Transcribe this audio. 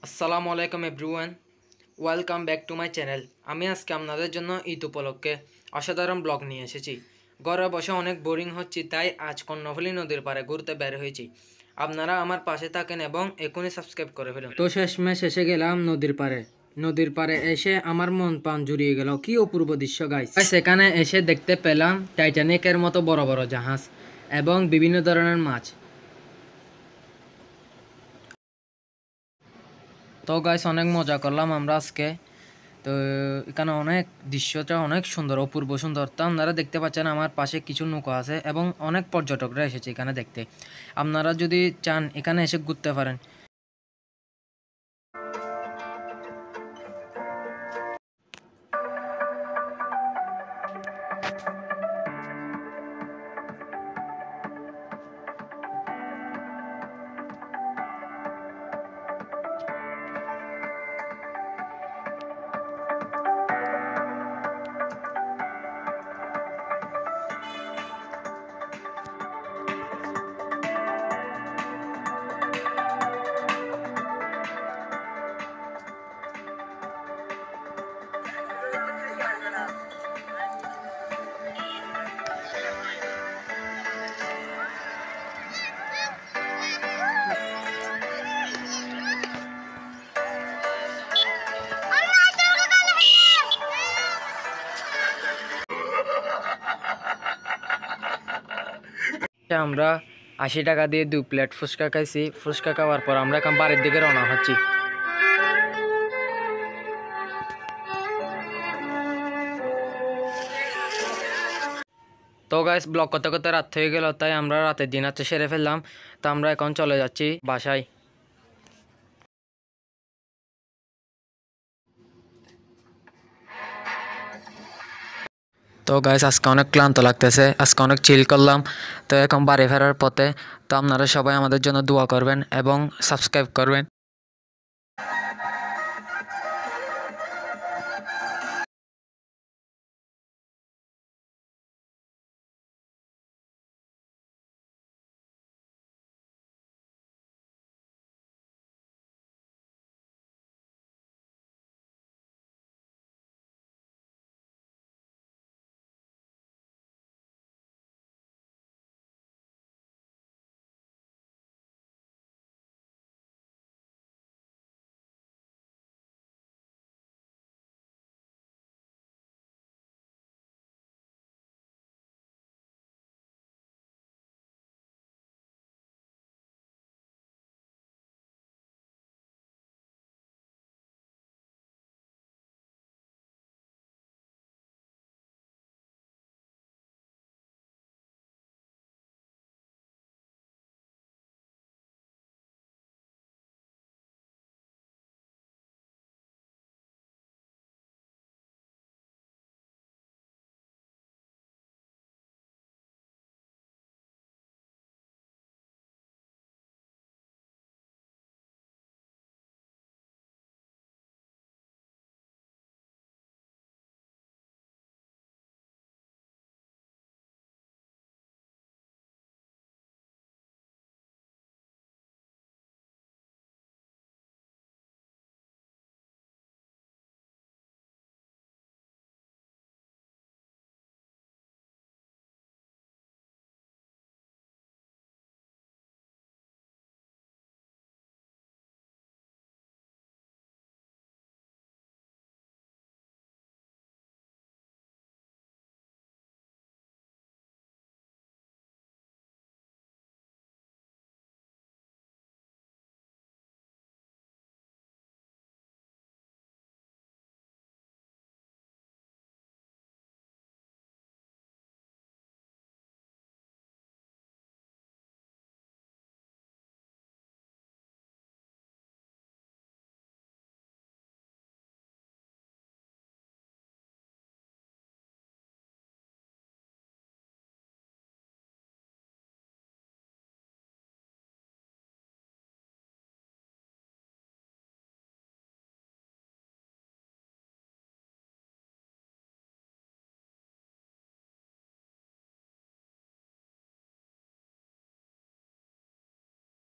আসসালামু আলাইকুম everyone, welcome back to my channel. আমি আজকে আপনাদের জন্য ঈদ উপলক্ষে অসাধারণ ব্লগ নিয়ে এসেছি। ঘরে বসে অনেক বোরিং হচ্ছি, তাই আজ কর্ণফুলী নদীর পাড়ে ঘুরতে বের হয়েছি। আপনারা আমার পাশে থাকেন এবং এখনই সাবস্ক্রাইব করে ফেলুন। তো শেষমেশ এসে গেলাম নদীর পাড়ে এসে আমার মন প্রাণ জুড়িয়ে গেল। কি অপূর্ব দৃশ্য গাইস! সেখানে এসে দেখতে পেলাম টাইটানিকের মতো বড় বড় জাহাজ এবং বিভিন্ন ধরনের মাছ। তো গাইস, অনেক মজা করলাম আমরা আজকে। তো এখানে অনেক দৃশ্যটা অনেক সুন্দর, অপূর্ব সুন্দর। তো আপনারা দেখতে পাচ্ছেন আমার পাশে কিছু নৌকা আছে এবং অনেক পর্যটকরা এসেছে এখানে দেখতে। আপনারা যদি চান এখানে এসে ঘুরতে পারেন। আমরা 80 টাকা দিয়ে 2 প্লেট ফুচকা খাইছি। ফুচকা খাওয়ার পর আমরা এখন বাড়ির দিকে রওনা হচ্ছি। তো গাইস, ব্লগ করতে করতে রাত হয়ে গেল, তাই আমরা রাতের ডিনারটা সেরে ফেললাম। তো আমরা এখন চলে যাচ্ছি বাসায়। তো গাইস, আজকে অনেক ক্লান্ত লাগতেছে, আজকে অনেক চিল করলাম। তো এখন বাড়ি ফেরার পথে। তো আপনারা সবাই আমাদের জন্য দোয়া করবেন এবং সাবস্ক্রাইব করবেন।